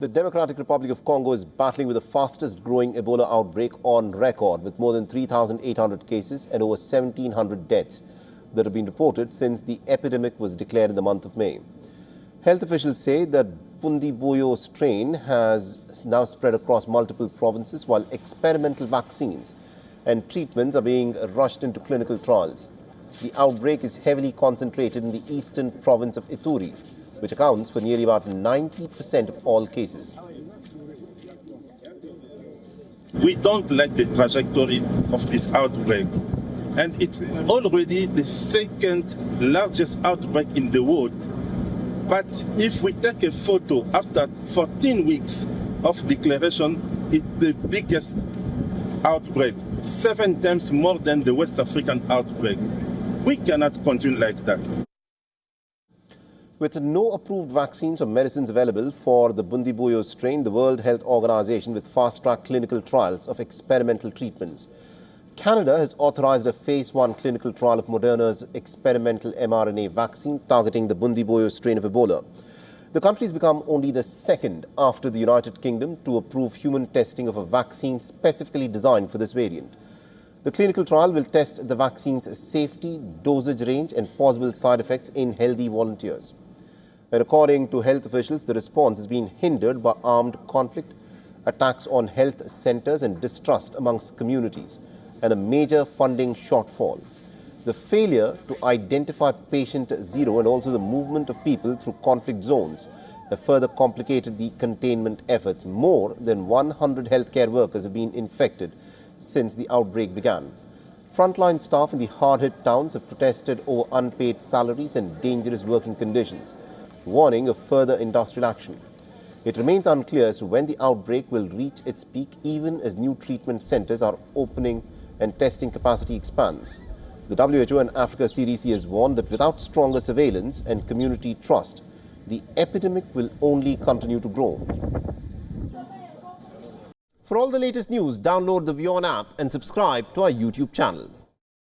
The Democratic Republic of Congo is battling with the fastest growing Ebola outbreak on record, with more than 3,800 cases and over 1,700 deaths that have been reported since the epidemic was declared in the month of May. Health officials say that Bundibugyo strain has now spread across multiple provinces, while experimental vaccines and treatments are being rushed into clinical trials. The outbreak is heavily concentrated in the eastern province of Ituri, which accounts for nearly about 90% of all cases. We don't like the trajectory of this outbreak, and it's already the second largest outbreak in the world. But if we take a photo after 14 weeks of declaration, it's the biggest outbreak, 7 times more than the West African outbreak. We cannot continue like that. With no approved vaccines or medicines available for the Bundibugyo strain, the World Health Organization with fast-track clinical trials of experimental treatments. Canada has authorized a phase 1 clinical trial of Moderna's experimental mRNA vaccine targeting the Bundibugyo strain of Ebola. The country has become only the second after the United Kingdom to approve human testing of a vaccine specifically designed for this variant. The clinical trial will test the vaccine's safety, dosage range and possible side effects in healthy volunteers. And according to health officials, the response has been hindered by armed conflict, attacks on health centers and distrust amongst communities, and a major funding shortfall. The failure to identify patient zero and also the movement of people through conflict zones have further complicated the containment efforts. More than 100 healthcare workers have been infected since the outbreak began. Frontline staff in the hard-hit towns have protested over unpaid salaries and dangerous working conditions, warning of further industrial action. It remains unclear as to when the outbreak will reach its peak, even as new treatment centers are opening and testing capacity expands. The WHO and Africa CDC has warned that without stronger surveillance and community trust, the epidemic will only continue to grow. For all the latest news, download the WION app and subscribe to our YouTube channel.